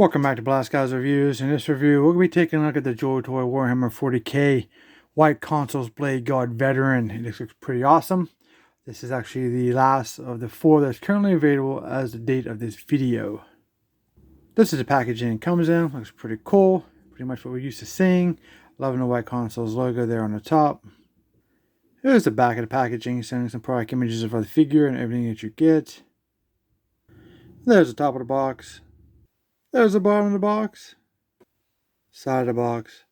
Welcome back to Bladeguard Reviews. In this review, we're going to be taking a look at the Joytoy Warhammer 40k White Consuls Bladeguard Veteran. It looks pretty awesome. This is actually the last of the 4 that's currently available as the date of this video. This is the packaging it comes in. Looks pretty cool. Pretty much what we're used to seeing. Loving the White Consuls logo there on the top. Here's the back of the packaging, sending some product images of the figure and everything that you get. There's the top of the box. There's the bottom of the box. Side of the box.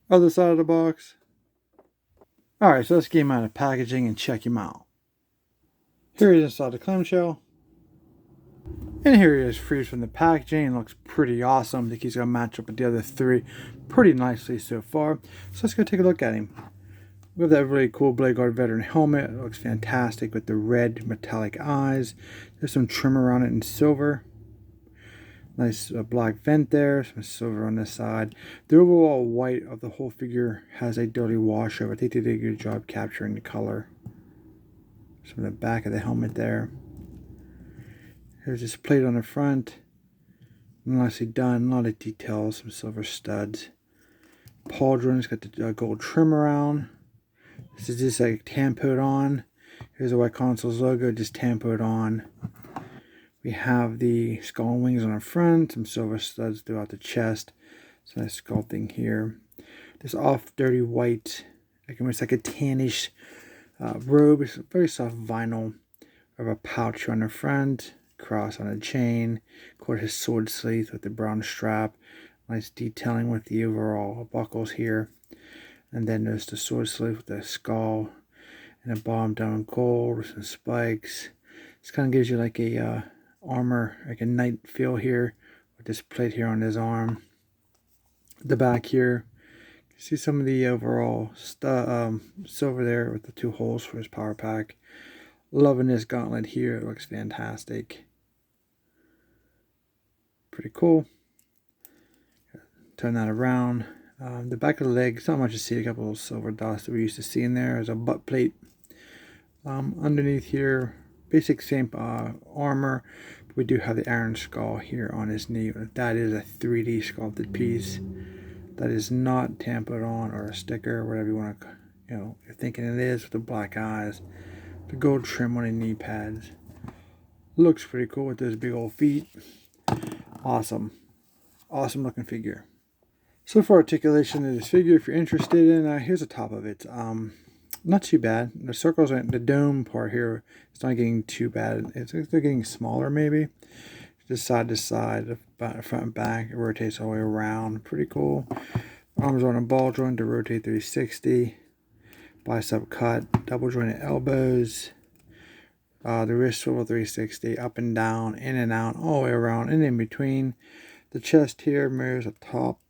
Other side of the box. Alright, so let's get him out of packaging and check him out. Here he is inside the clamshell. And here he is free from the packaging. It looks pretty awesome. I think he's going to match up with the other 3 pretty nicely so far. So let's go take a look at him. We have that really cool Bladeguard veteran helmet. It looks fantastic with the red metallic eyes. There's some trim around it in silver. Nice black vent there, some silver on this side. The overall white of the whole figure has a dirty wash over. I think they did a good job capturing the color. Some of the back of the helmet there. Here's this plate on the front. Nicely done, a lot of details, some silver studs. Pauldron's got the gold trim around. This is just like tampoed on. Here's the White Consuls logo, just tampoed on. We have the skull and wings on the front, some silver studs throughout the chest. Some nice sculpting here. This off dirty white, almost like a tannish robe. It's a very soft vinyl. We have a pouch on the front, cross on a chain. Of course, his sword sleeve with the brown strap. Nice detailing with the overall buckles here. And then there's the sword sleeve with the skull and a bomb down in gold with some spikes. This kind of gives you like a armor, like a knight feel here with this plate here on his arm. The back here, you see some of the overall silver there with the 2 holes for his power pack. Loving this gauntlet here, it looks fantastic. Pretty cool. Turn that around. The back of the leg, it's not much to see, a couple of silver dots that we used to see in there. There's a butt plate. Underneath here, basic same armor. We do have the iron skull here on his knee. That is a 3D sculpted piece. That is not tampoed on or a sticker, whatever you want to, you're thinking it is, with the black eyes. The gold trim on the knee pads. Looks pretty cool with those big old feet. Awesome. Awesome looking figure. So for articulation of this figure, if you're interested in, here's the top of it. Not too bad. The circles, the dome part here, it's not getting too bad. They're getting smaller maybe. Just side to side, front and back. It rotates all the way around. Pretty cool. Arms on a ball joint to rotate 360. Bicep cut. Double jointed elbows. The wrist swivel 360. Up and down. In and out. All the way around. And in between. The chest here mirrors the top.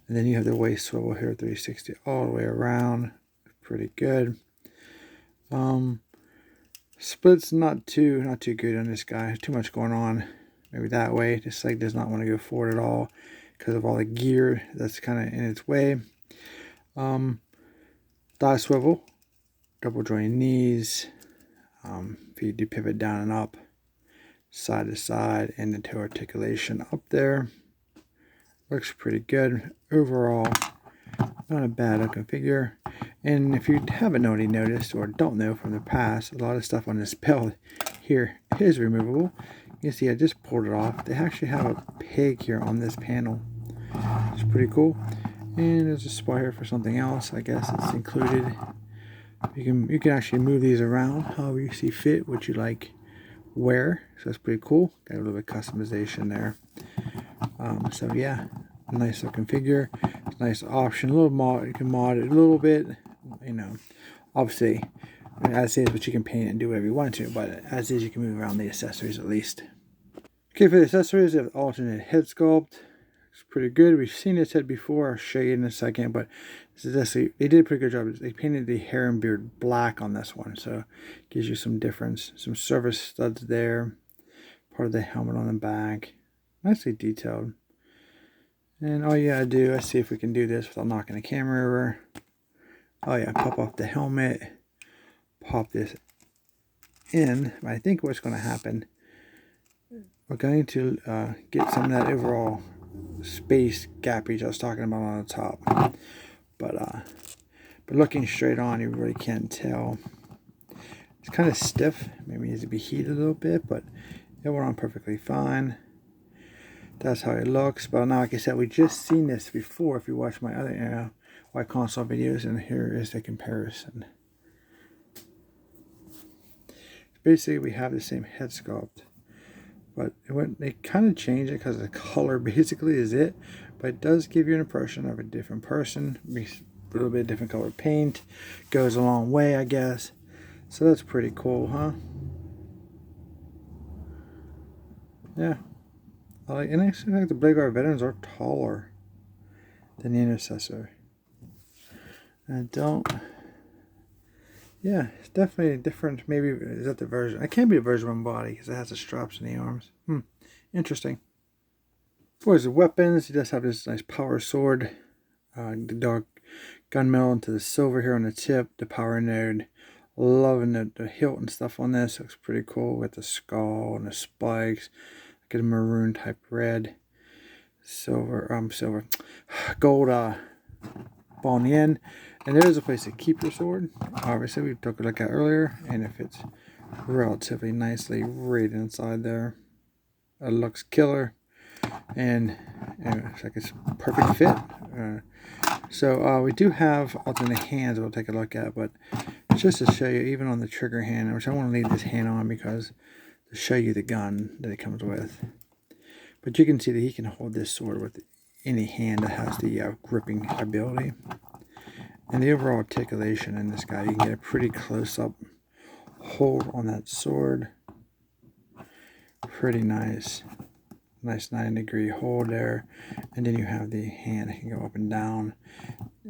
And then you have the waist swivel here 360 all the way around. Pretty good. Splits not too good on this guy. Too much going on. Maybe that way. This leg does not want to go forward at all because of all the gear that's kind of in its way. Thigh swivel, double jointed knees. If you do pivot down and up, side to side, and the toe articulation up there. Looks pretty good overall. Not a bad looking figure. And if you haven't already noticed or don't know from the past, a lot of stuff on this belt here is removable. You can see I just pulled it off. They actually have a pig here on this panel. It's pretty cool. And there's a spot here for something else. I guess it's included. You can actually move these around however you see fit, what you like wear. So that's pretty cool. Got a little bit of customization there. So yeah, nice looking figure. Nice option. A little mod. You can mod it a little bit. Obviously, as is, but you can paint it and do whatever you want to. But as is, you can move around the accessories at least. Okay, for the accessories, they have alternate head sculpt. It's pretty good. We've seen this head before. I'll show you in a second. But this is actually, they did a pretty good job. They painted the hair and beard black on this one, so it gives you some difference. Some service studs there. Part of the helmet on the back. Nicely detailed. And all you gotta do, let's see if we can do this without knocking the camera over. Oh yeah, pop off the helmet. Pop this in. I think what's going to happen we're going to get some of that overall space gappage I was talking about on the top. But looking straight on, you really can't tell. It's kind of stiff. Maybe needs to be heated a little bit, but it went on perfectly fine. That's how it looks. But now, like I said, we just seen this before if you watch my other white console videos, and here is the comparison. Basically, we have the same head sculpt, but they kind of changed it because the color basically is it, but it does give you an impression of a different person. A little bit different color paint goes a long way, I guess. So that's pretty cool, huh? Yeah. And I actually think the Bladeguard veterans are taller than the intercessor. Yeah, it's definitely different. Maybe, is that the version? It can't be a version 1 body because it has the straps in the arms. Interesting. As far as the weapons, he does have this nice power sword. The dark gunmetal into the silver here on the tip. The power node. Loving the hilt and stuff on this. Looks pretty cool with the skull and the spikes. Get a maroon type red. Gold ball on the end. And there is a place to keep your sword. Obviously, we took a look at earlier, and it fits relatively nicely right inside there. It looks killer, and it's like it's a perfect fit. So we do have alternate hands we'll take a look at, but just to show you, even on the trigger hand, which I want to leave this hand on because to show you the gun that it comes with. But you can see that he can hold this sword with any hand that has the gripping ability. And the overall articulation in this guy, you can get a pretty close-up hold on that sword. Pretty nice. Nice 90-degree hold there. And then you have the hand that can go up and down,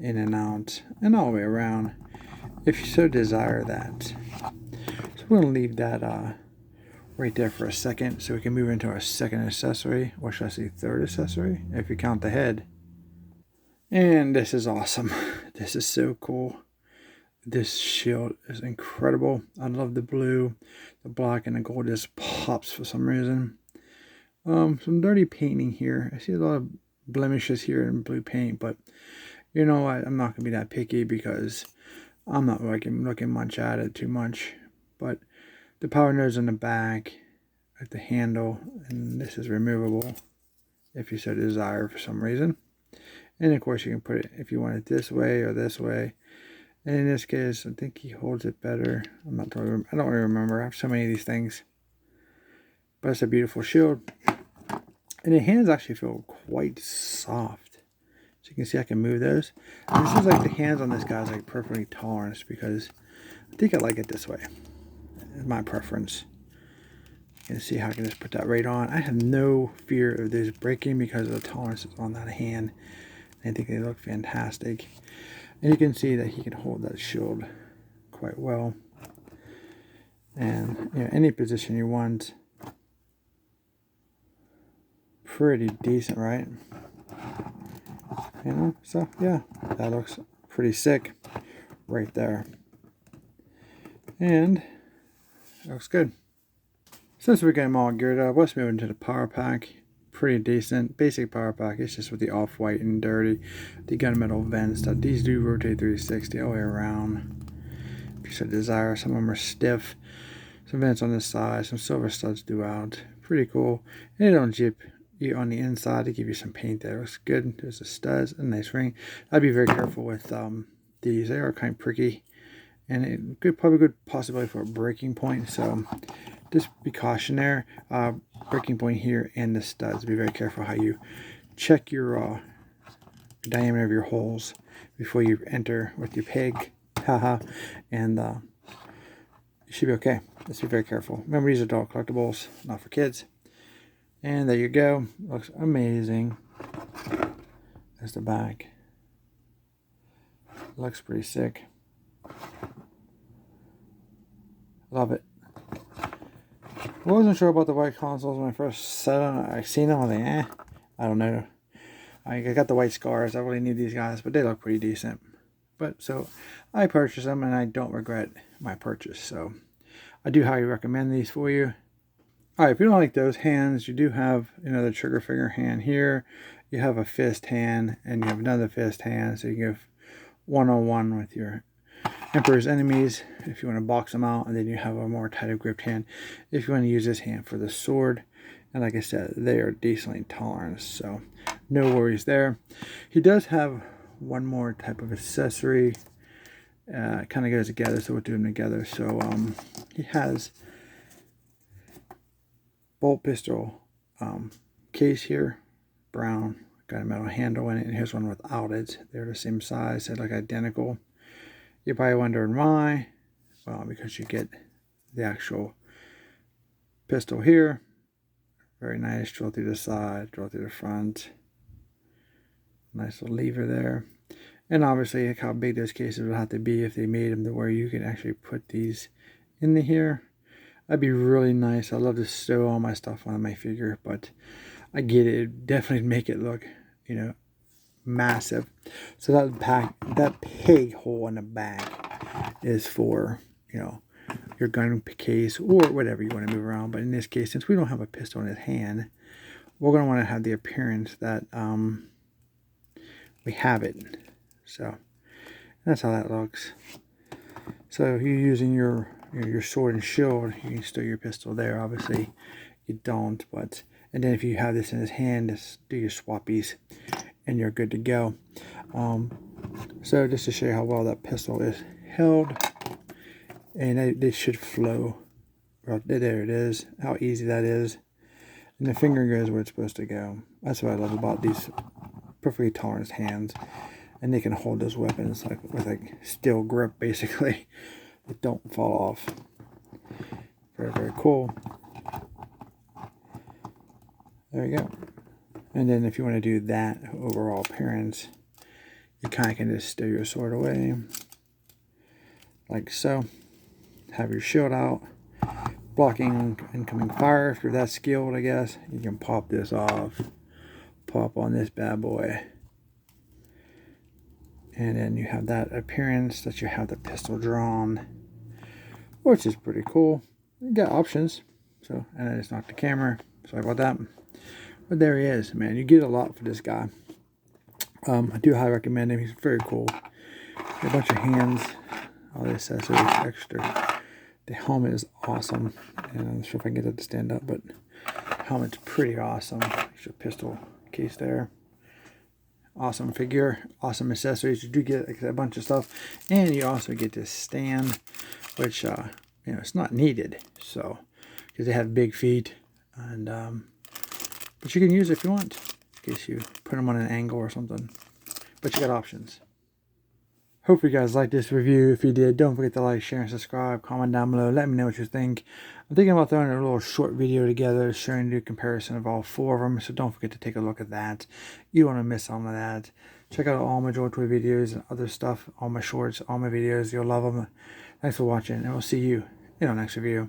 in and out, and all the way around, if you so desire that. So we're going to leave that right there for a second so we can move into our second accessory, or should I say third accessory, if you count the head. And this is awesome. This is so cool. This shield is incredible. I love the blue, the black, and the gold just pops for some reason. Some dirty painting here. I see a lot of blemishes here in blue paint, but you know what? I'm not going to be that picky because I'm not looking much at it too much. But the power node's in the back at the handle, and this is removable if you so desire for some reason. And of course you can put it if you want it this way or this way. And in this case, I think he holds it better. I don't really remember. I have so many of these things. But it's a beautiful shield. And the hands actually feel quite soft. So you can see I can move those. And this is like the hands on this guy is like perfectly tolerant because I think I like it this way. It's my preference. You can see how I can just put that right on. I have no fear of this breaking because of the tolerances on that hand. I think they look fantastic. And you can see that he can hold that shield quite well. And you know, any position you want. Pretty decent, right? You know, so yeah, that looks pretty sick right there. And it looks good. Since we're getting them all geared up, let's move into the power pack. Pretty decent, basic power pack. It's just with the off-white and dirty, the gunmetal vents. That these do rotate 360 all the way around. If you so desire, some of them are stiff. Some vents on the side, some silver studs throughout. Pretty cool. And they don't jip you on the inside to give you some paint there. Looks good. There's the studs, a nice ring. I'd be very careful with these. They are kind of pricky, and it probably good possibility for a breaking point. So just be caution there. Breaking point here and the studs. Be very careful how you check your diameter of your holes before you enter with your peg. Haha. And you should be okay. Just be very careful. Remember, these are adult collectibles, not for kids. And there you go. Looks amazing. There's the back. Looks pretty sick. Love it. I wasn't sure about the white consoles when I first seen them. I was like, I don't know. I got the white scars. I really need these guys, but they look pretty decent. But so I purchased them, and I don't regret my purchase. So I do highly recommend these for you. Alright, if you don't like those hands, you do have another trigger finger hand here. You have a fist hand, and you have another fist hand, so you can go one-on-one with your Emperor's enemies if you want to box them out, and then you have a more tighter gripped hand if you want to use this hand for the sword. And like I said, they are decently tolerant, so no worries there. He does have one more type of accessory. It kind of goes together, so we'll do them together. So he has bolt pistol case here, brown, got a metal handle in it, and here's one without it. They're the same size, they're like identical. You're probably wondering why. Well, because you get the actual pistol here. Very nice, drill through the side, drill through the front. Nice little lever there. And obviously, like how big those cases would have to be if they made them to where you can actually put these in here. That'd be really nice. I love to stow all my stuff on my figure, but I get it. It'd definitely make it look, you know, massive. So that pig hole in the back is for, you know, your gun case or whatever you want to move around. But in this case, since we don't have a pistol in his hand, we're going to want to have the appearance that we have it. So that's how that looks. So if you're using your sword and shield, you can stow your pistol there. Obviously you don't, but and then if you have this in his hand, just do your swappies and you're good to go. So just to show you how well that pistol is held, and it should flow right there. It is, how easy that is, and the finger goes where it's supposed to go. That's what I love about these perfectly tolerant hands, and they can hold those weapons like with a steel grip basically. It don't fall off. Very, very cool. There you go. And then if you want to do that overall appearance, you kind of can just stow your sword away like so. Have your shield out, blocking incoming fire. If you're that skilled, I guess, you can pop this off, pop on this bad boy, and then you have that appearance that you have the pistol drawn, which is pretty cool. You got options. So, and I just knocked the camera. Sorry about that. But there he is, man. You get a lot for this guy. I do highly recommend him. He's very cool. A bunch of hands, all the accessories, extra. The helmet is awesome. And I'm not sure if I can get it to stand up, but the helmet's pretty awesome. There's your pistol case there. Awesome figure, awesome accessories. You do get like, a bunch of stuff, and you also get this stand, which you know, it's not needed. So because they have big feet, and but you can use it if you want, in case you put them on an angle or something. But you got options. Hope you guys liked this review. If you did, don't forget to like, share, and subscribe. Comment down below. Let me know what you think. I'm thinking about throwing a little short video together showing you a comparison of all 4 of them. So don't forget to take a look at that. You don't want to miss some of that. Check out all my Joytoy videos and other stuff. All my shorts, all my videos. You'll love them. Thanks for watching, and we'll see you in our next review.